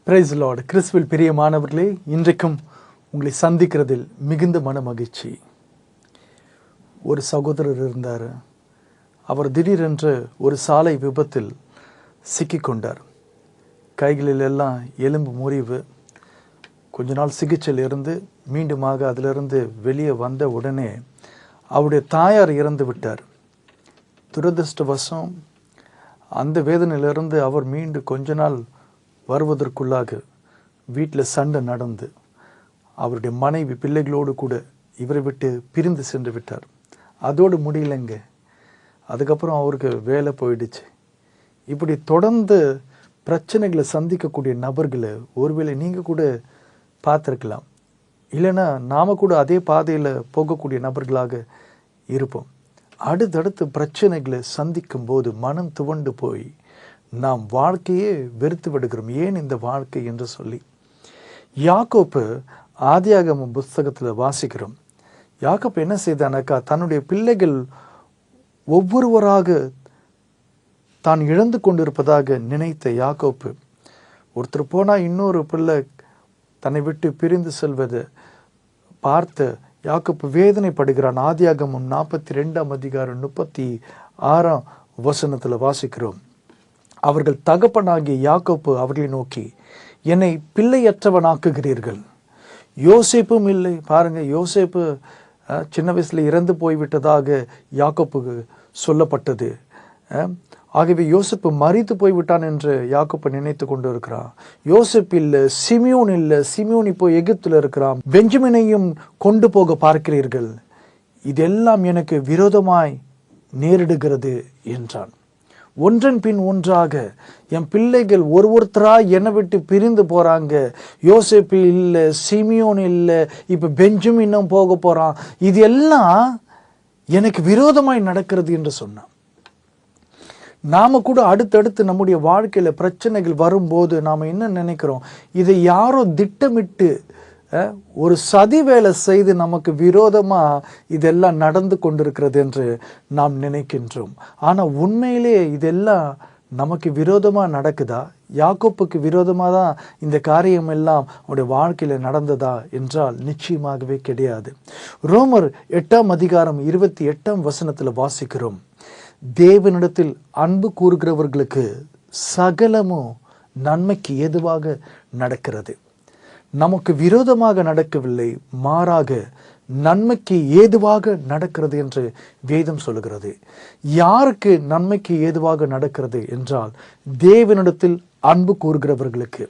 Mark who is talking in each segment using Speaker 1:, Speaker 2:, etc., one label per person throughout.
Speaker 1: Price Lord. கிறிஸ்துவில் பிரியமானவர்களே, இன்றைக்கும் உங்களை சந்திக்கிறதில் மிகுந்த மன மகிழ்ச்சி. ஒரு சகோதரர் இருந்தார். அவர் திடீரென்று ஒரு சாலை விபத்தில் சிக்கிக்கொண்டார். கைகளில் எல்லாம் எலும்பு முறிவு. கொஞ்ச நாள் சிகிச்சையில் இருந்து மீண்டுமாக அதிலிருந்து வெளியே வந்த உடனே அவருடைய தாயார் இறந்து விட்டார். துரதிர்ஷ்டவசம் அந்த வேதனையிலிருந்து அவர் மீண்டு கொஞ்ச நாள் வருவதற்குள்ளாக வீட்டில் சண்டை நடந்து அவருடைய மனைவி பிள்ளைகளோடு கூட இவரை விட்டு பிரிந்து சென்று விட்டார். அதோடு முடியலைங்க. அதுக்கப்புறம் அவருக்கு வேலை போயிடுச்சு. இப்படி தொடர்ந்து பிரச்சனைகளை சந்திக்கக்கூடிய நபர்களை ஒருவேளை நீங்கள் கூட பார்த்துருக்கலாம். இல்லைன்னா நாம் கூட அதே பாதையில் போகக்கூடிய நபர்களாக இருப்போம். அடுத்தடுத்து பிரச்சனைகளை சந்திக்கும் போது மனம் துவண்டு போய் நாம் வாழ்க்கையே வெறுத்து விடுகிறோம். ஏன் இந்த வாழ்க்கை என்று சொல்லி யாக்கோப்பு ஆதியாகமம் புஸ்தகத்தில் வாசிக்கிறோம். யாக்கோப்பு என்ன செய்தானாக்கா, தன்னுடைய பிள்ளைகள் ஒவ்வொருவராக தான் இழந்து கொண்டிருப்பதாக நினைத்த யாக்கோப்பு, ஒருத்தர் போனால் இன்னொரு பிள்ளை தன்னை விட்டு பிரிந்து செல்வதை பார்த்து யாக்கோப்பு வேதனைப்படுகிறான். ஆதியாகமம் 42 அதிகாரம் 36 வாசிக்கிறோம். அவர்கள் தகப்பனாகிய யாக்கோப்பு அவர்களை நோக்கி, என்னை பிள்ளையற்றவனாக்குகிறீர்கள். யோசேப்பும் இல்லை. பாருங்க, யோசேப்பு சின்ன வயசுல இறந்து போய்விட்டதாக யாக்கோப்புக்கு சொல்லப்பட்டது. ஆகவே யோசேப்பு மரித்து போய்விட்டான் என்று யாக்கோப்பு நினைத்து கொண்டு இருக்கிறான். யோசேப்பு இல்லை, சிமியோன் இல்லை. சிமியோன் இப்போ எகிப்தில் இருக்கிறான். பெஞ்சமினையும் கொண்டு போக பார்க்கிறீர்கள். இதெல்லாம் எனக்கு விரோதமாய் நேரிடுகிறது என்றான். ஒன்றன் பின் ஒன்றாக என் பிள்ளைகள் ஒருத்தராக என்னை விட்டு பிரிந்து போகிறாங்க. யோசேப்பு இல்லை, சிமியோன் இல்லை, இப்போ பெஞ்சமினும் போக போகிறான். இது எல்லாம் எனக்கு விரோதமாய் நடக்கிறது என்று சொன்னான். நாம் கூட அடுத்தடுத்து நம்முடைய வாழ்க்கையில் பிரச்சனைகள் வரும்போது நாம் என்ன நினைக்கிறோம், இதை யாரோ திட்டமிட்டு ஒரு சதி வேலை செய்து நமக்கு விரோதமாக இதெல்லாம் நடந்து கொண்டிருக்கிறது என்று நாம் நினைக்கின்றோம். ஆனால் உண்மையிலே இதெல்லாம் நமக்கு விரோதமாக நடக்குதா? யாக்கோப்புக்கு விரோதமாக தான் இந்த காரியம் எல்லாம் அவருடைய வாழ்க்கையில் நடந்ததா என்றால் நிச்சயமாகவே கிடையாது. ரோமர் 8 அதிகாரம் 28 வாசிக்கிறோம். தேவனிடத்தில் அன்பு கூறுகிறவர்களுக்கு சகலமும் நன்மைக்கு ஏதுவாக நடக்கிறது. நமக்கு விரோதமாக நடக்கவில்லை, மாறாக நன்மைக்கு ஏதுவாக நடக்கிறது என்று வேதம் சொல்லுகிறது. யாருக்கு நன்மைக்கு ஏதுவாக நடக்கிறது என்றால் தேவனிடத்தில் அன்பு கூறுகிறவர்களுக்கு.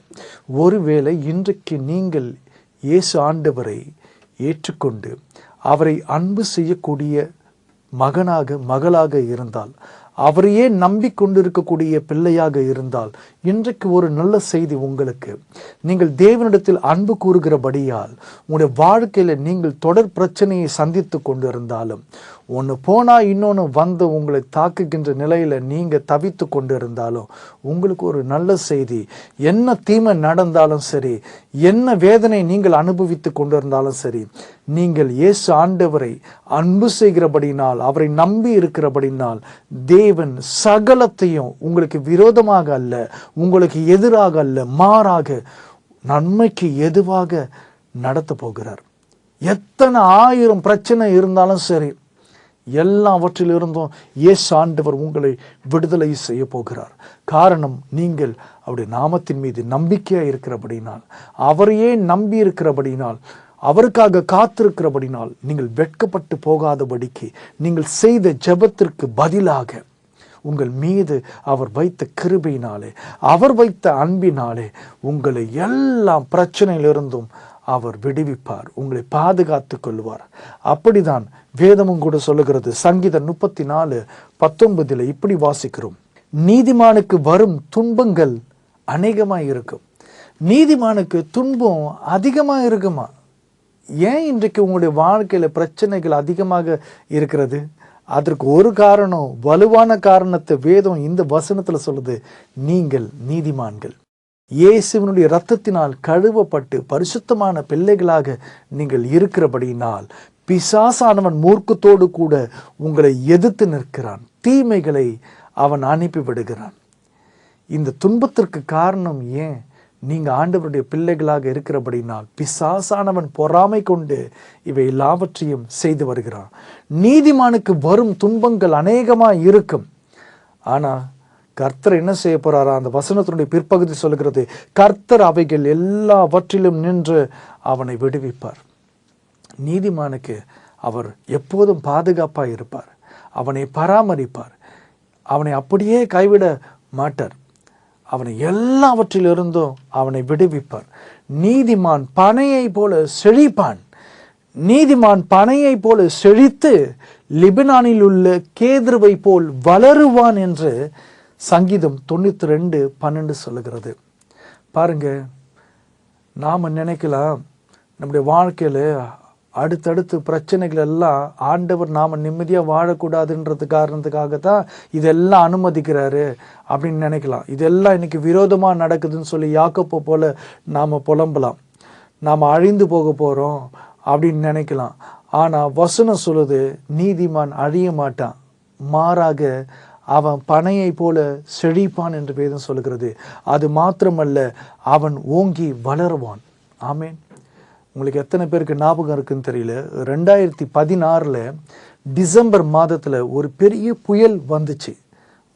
Speaker 1: ஒருவேளை இன்றைக்கு நீங்கள் இயேசு ஆண்டவரை ஏற்றுக்கொண்டு அவரை அன்பு செய்யக்கூடிய மகனாக மகளாக இருந்தால், அவரையே நம்பிக்கொண்டிருக்கக்கூடிய பிள்ளையாக இருந்தால், இன்றைக்கு ஒரு நல்ல செய்தி உங்களுக்கு. நீங்கள் தேவனிடத்தில் அன்பு கூறுகிறபடியால் உங்களுடைய வாழ்க்கையில் நீங்கள் தொடர் பிரச்சனையை சந்தித்து கொண்டு இருந்தாலும், ஒன்று போனால் இன்னொன்று வந்து உங்களை தாக்குகின்ற நிலையில் நீங்கள் தவித்து கொண்டு இருந்தாலும், உங்களுக்கு ஒரு நல்ல செய்தி. என்ன தீமை நடந்தாலும் சரி, என்ன வேதனை நீங்கள் அனுபவித்து கொண்டு இருந்தாலும் சரி, நீங்கள் இயேசு ஆண்டவரை அன்பு செய்கிறபடினால், அவரை நம்பி இருக்கிறபடினால், தேவன் சகலத்தையும் உங்களுக்கு விரோதமாக அல்ல, உங்களுக்கு எதிராக அல்ல, மாறாக நன்மைக்கு எதுவாக நடத்த போகிறார். எத்தனை 1000 பிரச்சனை இருந்தாலும் சரி, எல்லாவற்றிலிருந்தும் இயேசு ஆண்டவர் உங்களை விடுதலை செய்ய போகிறார். காரணம், நீங்கள் அவருடைய நாமத்தின் மீது நம்பிக்கையாக இருக்கிறபடினால், அவரையே நம்பி இருக்கிறபடினால், அவருக்காக காத்திருக்கிறபடினால், நீங்கள் வெட்கப்பட்டு போகாதபடிக்கு நீங்கள் செய்த ஜெபத்திற்கு பதிலாக உங்கள் மீது அவர் வைத்த கிருபையினாலே, அவர் வைத்த அன்பினாலே உங்களை எல்லா பிரச்சனையிலிருந்தும் அவர் விடுவிப்பார், உங்களை பாதுகாத்து கொள்வார். அப்படிதான் வேதமும் கூட சொல்லுகிறது. சங்கீதம் 34:19 இப்படி வாசிக்கிறோம். நீதிமானுக்கு வரும் துன்பங்கள் அநேகமாக இருக்கும். நீதிமானுக்கு துன்பம் அதிகமாக இருக்குமா? ஏன் இன்றைக்கு உங்களுடைய வாழ்க்கையில் பிரச்சனைகள் அதிகமாக இருக்கிறது? அதற்கு ஒரு காரணம், வலுவான காரணத்தை வேதம் இந்த வசனத்தில் சொல்லுது. நீங்கள் நீதிமான்கள், இயேசுவினுடைய இரத்தத்தினால் கழுவப்பட்டு பரிசுத்தமான பிள்ளைகளாக நீங்கள் இருக்கிறபடியினால், பிசாசானவன் மூர்க்கத்தோடு கூட உங்களை எதிர்த்து நிற்கிறான். தீமைகளை அவன் அனுப்பி விடுகிறான். இந்த துன்பத்திற்கு காரணம் ஏன்? நீங்க ஆண்டவருடைய பிள்ளைகளாக இருக்கிறபடினால் பிசாசானவன் பொறாமை கொண்டு இவை எல்லாவற்றையும் செய்து வருகிறான். நீதிமானுக்கு வரும் துன்பங்கள் அநேகமாக இருக்கும். ஆனா கர்த்தர் என்ன செய்ய போறாரா? அந்த வசனத்தினுடைய பிற்பகுதி சொல்கிறது, கர்த்தர் அவைகள் எல்லாவற்றிலும் நின்று அவனை விடுவிப்பார். நீதிமானுக்கு அவர் எப்போதும் பாதுகாப்பாக இருப்பார். அவனை பராமரிப்பார். அவனை அப்படியே கைவிட மாட்டார். அவனை எல்லாவற்றிலிருந்தும் அவனை விடுவிப்பார். நீதிமான் பனையை போல செழிப்பான். நீதிமான் பனையை போல செழித்து லிபனானில் உள்ள கேதுருவை போல் வளருவான் என்று சங்கீதம் 92:12 சொல்லுகிறது. பாருங்க, நாம நினைக்கலாம் நம்முடைய வாழ்க்கையில அடுத்தடுத்து பிரச்சனைகள் எல்லாம் ஆண்டவர் நாம நிம்மதியாக வாழக்கூடாதுன்றது காரணத்துக்காக தான் இதெல்லாம் அனுமதிக்கிறாரு அப்படின்னு நினைக்கலாம். இதெல்லாம் இன்னைக்கு விரோதமாக நடக்குதுன்னு சொல்லி யாக்கோப்பை போல நாம் புலம்பலாம். நாம் அழிந்து போக போகிறோம் அப்படின்னு நினைக்கலாம். ஆனால் வசனம் சொல்லுது, நீதிமான் அழிய மாட்டான், மாறாக அவன் பனையை போல செழிப்பான் என்று வேதம் சொல்லுகிறது. அது மாத்திரமல்ல, அவன் ஓங்கி வளருவான். ஆமேன். உங்களுக்கு எத்தனை பேருக்கு ஞாபகம் இருக்குன்னு தெரியல, 2016 டிசம்பர் மாதத்தில் ஒரு பெரிய புயல் வந்துச்சு,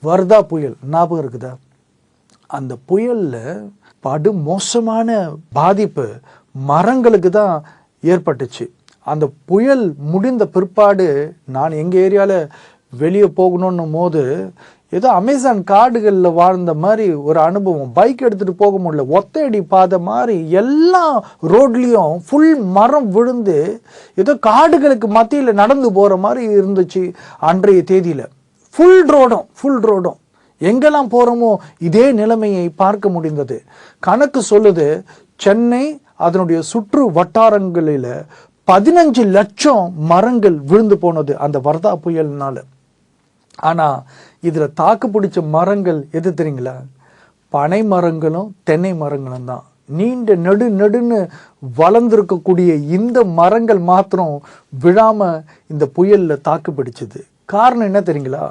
Speaker 1: வர்தா புயல். ஞாபகம் இருக்குதா? அந்த புயலில் படு மோசமான பாதிப்பு மரங்களுக்கு தான் ஏற்பட்டுச்சு. அந்த புயல் முடிந்த பிற்பாடு நான் எங்கள் ஏரியாவில் வெளியே போகணுன்னும் போது ஏதோ அமேசான் காடுகளில் வாழ்ந்த மாதிரி ஒரு அனுபவம். பைக் எடுத்துகிட்டு போக முடியல, ஒத்தையடி பாதை மாதிரி எல்லா ரோட்லேயும் ஃபுல் மரம் விழுந்து ஏதோ காடுகளுக்கு மத்தியில் நடந்து போகிற மாதிரி இருந்துச்சு. அன்றைய தேதியில் ஃபுல் ரோடும் எங்கெல்லாம் போகிறோமோ இதே நிலைமையை பார்க்க முடிந்தது. கணக்கு சொல்லுது, சென்னை அதனுடைய சுற்று வட்டாரங்களில் 15 லட்சம் மரங்கள் விழுந்து போனது அந்த வர்தா புயல்னால. ஆனால் இதில் தாக்கு பிடிச்ச மரங்கள் எது தெரியுங்களா? பனை மரங்களும் தென்னை மரங்களும் தான். நீண்ட நெடுன்னு வளர்ந்துருக்கக்கூடிய இந்த மரங்கள் மாத்திரம் விழாமல் இந்த புயலில் தாக்கு பிடிச்சது. காரணம் என்ன தெரியுங்களா?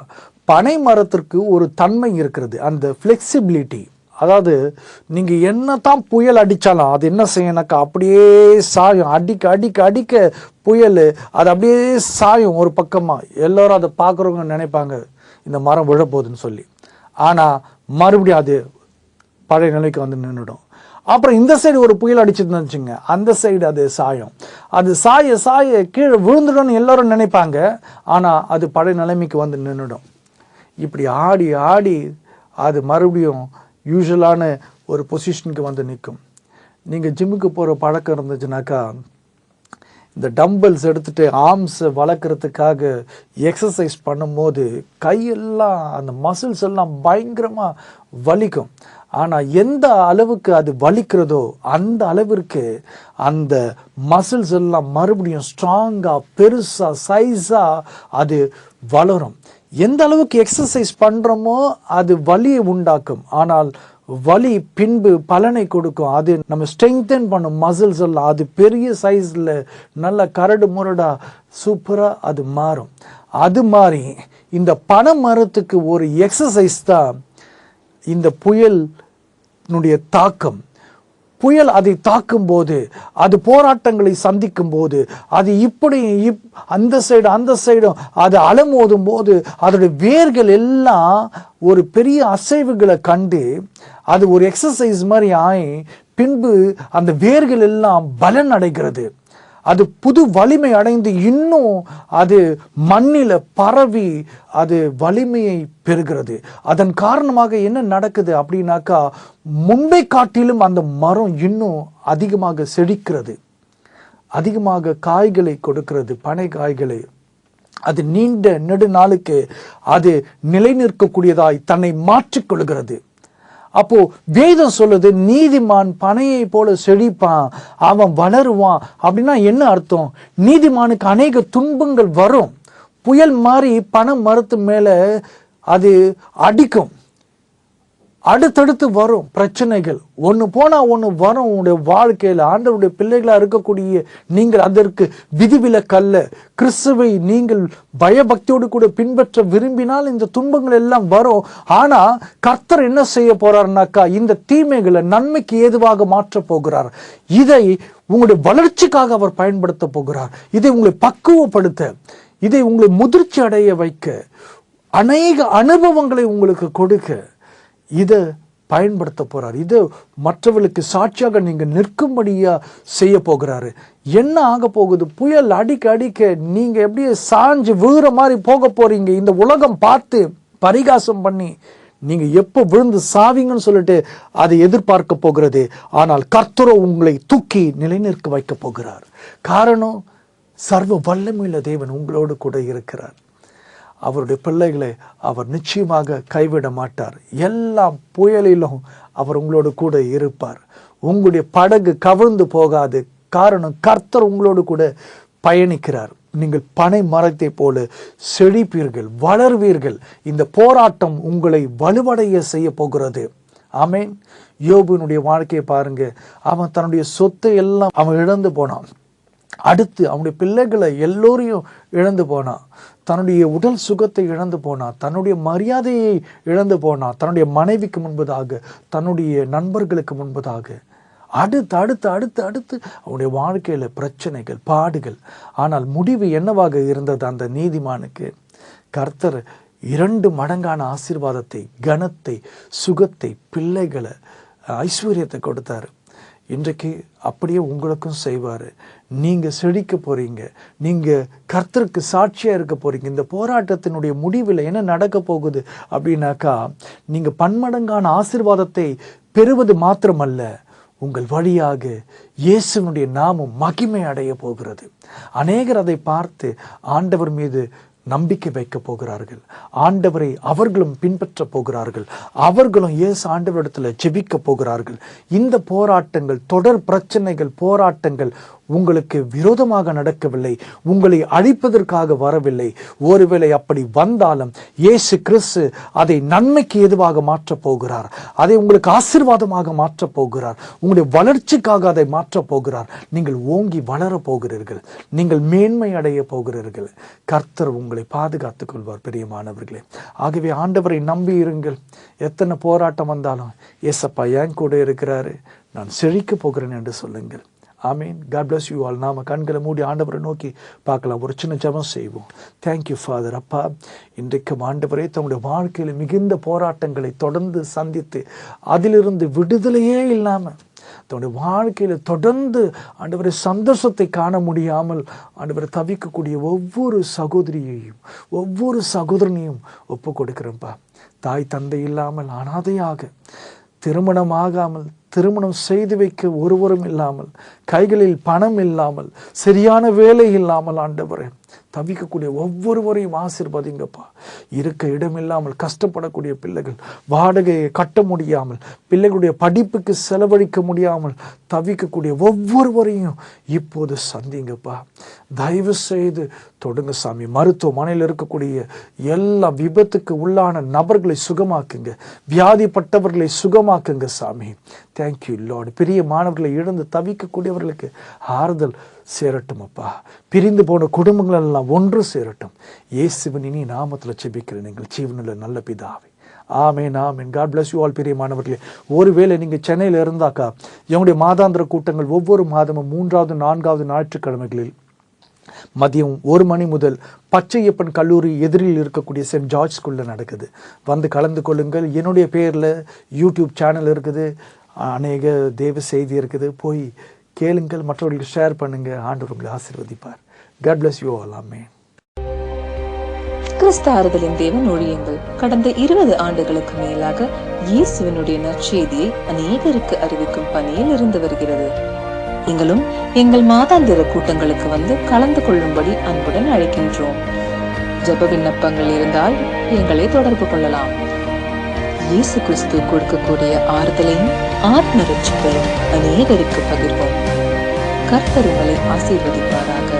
Speaker 1: பனை மரத்திற்கு ஒரு தன்மை இருக்கிறது, அந்த ஃப்ளெக்சிபிலிட்டி. அதாவது நீங்கள் என்ன தான் புயல் அடித்தாலும் அது என்ன செய்யணாக்கா அப்படியே சாயும். அடிக்க புயல் அது அப்படியே சாயும் ஒரு பக்கமாக. எல்லோரும் அதை பார்க்குறவங்க நினைப்பாங்க இந்த மரம் விழப்போகுதுன்னு சொல்லி. ஆனால் மறுபடியும் அது பழைய நிலைக்கு வந்து நின்றுடும். அப்புறம் இந்த சைடு ஒரு புயல் அடிச்சுன்னு வச்சுங்க, அந்த சைடு அது சாயும். அது சாய கீழே விழுந்துடும்னு எல்லோரும் நினைப்பாங்க. ஆனால் அது பழைய நிலைமைக்கு வந்து நின்றுடும். இப்படி ஆடி அது மறுபடியும் யூஸ்வலான ஒரு பொசிஷனுக்கு வந்து நிற்கும். நீங்கள் ஜிம்முக்கு போகிற பழக்கம் இருந்துச்சுனாக்கா, இந்த டம்பிள்ஸ் எடுத்துகிட்டு ஆர்ம்ஸை வளர்க்குறதுக்காக எக்ஸசைஸ் பண்ணும்போது கையெல்லாம் அந்த மசில்ஸ் எல்லாம் பயங்கரமாக வலிக்கும். ஆனால் எந்த அளவுக்கு அது வலிக்கிறதோ அந்த அளவிற்கு அந்த மசில்ஸ் எல்லாம் மறுபடியும் ஸ்ட்ராங்காக பெருசாக சைஸாக அது வளரும். எந்த அளவுக்கு எக்ஸசைஸ் பண்ணுறோமோ அது வலியை உண்டாக்கும், ஆனால் வலி பின்பு பலனை கொடுக்கும். அது நம்ம ஸ்ட்ரெங்தன் பண்ணும் மசில்ஸ் எல்லாம். அது பெரிய சைஸில் நல்ல கரடு முரடா சூப்பராக அது மாறும். அது மாதிரி இந்த பனை மரத்துக்கு ஒரு எக்ஸசைஸ் தான் இந்த புயலினுடைய தாக்கம். புயல் அதை தாக்கும் போது, அது போராட்டங்களை சந்திக்கும் போது, அது இப்படி அந்த சைடும் அது அலமோதும் போது அதோடைய வேர்கள் எல்லாம் ஒரு பெரிய அசைவுகளை கண்டு அது ஒரு எக்ஸசைஸ் மாதிரி ஆகி பின்பு அந்த வேர்கள் எல்லாம் பலன் அடைகிறது. அது புது வலிமை அடைந்து இன்னும் அது மண்ணில் பரவி அது வலிமையை பெறுகிறது. அதன் காரணமாக என்ன நடக்குது அப்படின்னாக்கா, முன்பை காட்டிலும் அந்த மரம் இன்னும் அதிகமாக செழிக்கிறது, அதிகமாக காய்களை கொடுக்கிறது, பனை காய்களை. அது நீண்ட நெடுநாளுக்கு அது நிலை நிற்கக்கூடியதாய் தன்னை மாற்றிக்கொள்கிறது. அப்போ வேதம் சொல்லுது, நீதிமான் பனையை போல செழிப்பான், அவன் வளருவான். அப்படின்னா என்ன அர்த்தம்? நீதிமானுக்கு அநேக துன்பங்கள் வரும். புயல் மாதிரி பனை மரத்து மேல அது அடிக்கும். அடுத்தடுத்து வரும் பிரச்சனைகள், ஒன்று போனால் ஒன்று வரும் உங்களுடைய வாழ்க்கையில். ஆண்டவருடைய பிள்ளைகளாக இருக்கக்கூடிய நீங்கள் அதற்கு விதிவிலக்கல்ல. கிறிஸ்துவை நீங்கள் பயபக்தியோடு கூட பின்பற்ற விரும்பினால் இந்த துன்பங்கள் எல்லாம் வரும். ஆனால் கர்த்தர் என்ன செய்ய போறாருனாக்கா, இந்த தீமைகளை நன்மைக்கு ஏதுவாக மாற்ற போகிறார். இதை உங்களுடைய வளர்ச்சிக்காக அவர் பயன்படுத்த போகிறார். இதை உங்களை பக்குவப்படுத்த, இதை உங்களை முதிர்ச்சி அடைய வைக்க, அநேக அனுபவங்களை உங்களுக்கு கொடுக்க இதை பயன்படுத்த போறார். இது மற்றவர்களுக்கு சாட்சியாக நீங்க நிற்கும்படியா செய்ய போகிறாரு. என்ன ஆக போகுது? புயல் அடிக்க அடிக்க நீங்க எப்படியே சாஞ்சு வீற மாதிரி போக போறீங்க. இந்த உலகம் பார்த்து பரிகாசம் பண்ணி நீங்க எப்போ விழுந்து சாவீங்கன்னு சொல்லிட்டு அதை எதிர்பார்க்க போகிறது. ஆனால் கர்த்தரோ உங்களை தூக்கி நிலைநிற்க வைக்க போகிறார். காரணம், சர்வ வல்லமையுள்ள தேவன் உங்களோடு கூட இருக்கிறார். அவருடைய பிள்ளைகளை அவர் நிச்சயமாக கைவிட மாட்டார். எல்லா புயலிலும் அவர் உங்களோடு கூட இருப்பார். உங்களுடைய படகு கவிழ்ந்து போகாது. காரணம், கர்த்தர் உங்களோடு கூட பயணிக்கிறார். நீங்கள் பனை மரத்தை போல செழிப்பீர்கள், வளர்வீர்கள். இந்த போராட்டம் உங்களை வலுவடைய செய்ய போகிறது. ஆமென். யோபுனுடைய வாழ்க்கையை பாருங்க. அவன் தன்னுடைய சொத்தை எல்லாம் அவன் இழந்து போனான். அடுத்து அவனுடைய பிள்ளைகளை எல்லோரையும் இழந்து போனான். தன்னுடைய உடல் சுகத்தை இழந்து போனான். தன்னுடைய மரியாதையை இழந்து போனான். தன்னுடைய மனைவிக்கு முன்பதாக, தன்னுடைய நண்பர்களுக்கு முன்பதாக. அடுத்து அடுத்து அடுத்து அடுத்து அவனுடைய வாழ்க்கையில பிரச்சனைகள், பாடுகள். ஆனால் முடிவு என்னவாக இருந்தது? அந்த நீதிமானுக்கு கர்த்தர் 2 மடங்கான ஆசீர்வாதத்தை, கனத்தை, சுகத்தை, பிள்ளைகளை, ஐஸ்வர்யத்தை கொடுத்தாரு. இன்றைக்கு அப்படியே உங்களுக்கும் செய்வார். நீங்கள் செழிக்க போகிறீங்க. நீங்கள் கர்த்தருக்கு சாட்சியாக இருக்க போகிறீங்க. இந்த போராட்டத்தினுடைய முடிவில் என்ன நடக்க போகுது அப்படின்னாக்கா, நீங்கள் பன்மடங்கான ஆசீர்வாதத்தை பெறுவது மாத்திரமல்ல, உங்கள் வழியாக இயேசுனுடைய நாமம் மகிமை அடைய போகிறது. அநேகர் அதை பார்த்து ஆண்டவர் மீது நம்பிக்கை வைக்க போகிறார்கள். ஆண்டவரை அவர்களும் பின்பற்ற போகிறார்கள். அவர்களும் இயேசு ஆண்டவரிடத்தில் ஜெபிக்க போகிறார்கள். இந்த போராட்டங்கள், தொடர் பிரச்சனைகள், போராட்டங்கள் உங்களுக்கு விரோதமாக நடக்கவில்லை, உங்களை அழிப்பதற்காக வரவில்லை. ஒருவேளை அப்படி வந்தாலும் இயேசு கிறிஸ்து அதை நன்மைக்கு ஏதுவாக மாற்றப் போகிறார். அதை உங்களுக்கு ஆசீர்வாதமாக மாற்றப் போகிறார். உங்களுடைய வளர்ச்சிக்காக அதை மாற்றப் போகிறார். நீங்கள் ஓங்கி வளர போகிறீர்கள். நீங்கள் மேன்மை அடைய போகிறீர்கள். கர்த்தர் உங்களை பாதுகாத்துக் கொள்வார். பிரியமானவர்களே, ஆகவே ஆண்டவரை நம்பி இருங்கள். எத்தனை போராட்டம் வந்தாலும் ஏசப்பா என் கூட இருக்கிறாரு, நான் செழிக்க போகிறேன் என்று சொல்லுங்கள். ஆமீன். God bless you all. நாம கண்களை மூடி ஆண்டவரை நோக்கி பார்க்கலாம். ஒரு சின்ன ஜெபம் செய்வோம். Thank you father. அப்பா, இன்றைக்கு ஆண்டவரே தம்முடைய வாழ்க்கையில் மிகுந்த போராட்டங்களை தொடர்ந்து சந்தித்து அதிலிருந்து விடுதலையே இல்லாமல் தன்னுடைய வாழ்க்கையில் தொடர்ந்து ஆண்டவரை சந்தோஷத்தை காண முடியாமல் ஆண்டவரை தவிக்கக்கூடிய ஒவ்வொரு சகோதரியையும் ஒவ்வொரு சகோதரனையும் ஒப்பு கொடுக்கிறேன்ப்பா. தாய் தந்தை இல்லாமல் அனாதையாக, திருமணமாகாமல், திருமணம் செய்து வைக்க ஒருவரும் இல்லாமல், கைகளில் பணம் இல்லாமல், சரியான வேலை இல்லாமல் ஆண்டவரே தவிக்கக்கூடிய ஒவ்வொருவரையும் ஆசீர்வதிங்கப்பா. இருக்க இடம் இல்லாமல் கஷ்டப்படக்கூடிய பிள்ளைகள், வாடகையை கட்ட முடியாமல், பிள்ளைகளுடைய படிப்புக்கு செலவழிக்க முடியாமல் தவிக்கக்கூடிய ஒவ்வொருவரையும் இப்போது சந்திங்கப்பா. தயவு செய்து தொடுங்க சாமி. மருத்துவமனையில் இருக்கக்கூடிய எல்லா விபத்துக்கு உள்ளான நபர்களை சுகமாக்குங்க. வியாதிப்பட்டவர்களை சுகமாக்குங்க சாமி. Thank you Lord. பெரிய மாணவர்களை இழந்து தவிக்கக்கூடியவர்களுக்கு ஆறுதல் சேரட்டும் அப்பா. பிரிந்து போன குடும்பங்கள் எல்லாம் ஒன்று சேரட்டும். இயேசுவின் இனி நாமத்தில் ஜெபிக்கிறேன் எங்கள் ஜீவனுள்ள நல்ல பிதாவே. ஆமென், ஆமென். God bless you all. பெரிய மாணவர்களே, ஒருவேளை நீங்கள் சென்னையில் இருந்தாக்கா, எங்களுடைய மாதாந்திர கூட்டங்கள் ஒவ்வொரு மாதமும் 3வது 4வது ஞாயிற்றுக்கிழமைகளில் மதியம் 1 மணி முதல் பச்சையப்பன் கல்லூரி எதிரில் இருக்கக்கூடிய சென்ட் ஜார்ஜ் ஸ்கூலில் நடக்குது. வந்து கலந்து கொள்ளுங்கள். என்னுடைய பேரில் யூடியூப் சேனல் இருக்குது, அநேக தேவ செய்தி இருக்குது. போய் கேளுங்கள், மற்றவர்களுக்கு ஷேர் பண்ணுங்க. ஆண்டவர் உங்களை ஆசீர்வதிப்பார். God bless you all. ஆமென்.
Speaker 2: கிறிஸ்து ஆறுதலின் தேவன் ஊழியங்கள் கடந்த 20 ஆண்டுகளுக்கு மேலாக இயேசுவினுடைய நற்செய்தியை அநேகருக்கு அறிவிக்கும் பணியில் இருந்து வருகிறது. நீங்களும் எங்கள் மாதாந்திர கூட்டங்களுக்கு வந்து கலந்து கொள்ளும்படி அன்புடன் அழைக்கின்றோம். ஜெப விண்ணப்பங்கள் இருந்தால் எங்களை தொடர்பு கொள்ளலாம். இயேசு கிறிஸ்து கொடுக்கக்கூடிய ஆறுதலையும் ஆத்ம ரட்சிப்பையும் அநேகருக்கு பகிர்வோம். கர்த்தர் உங்களை ஆசீர்வதிப்பாராக.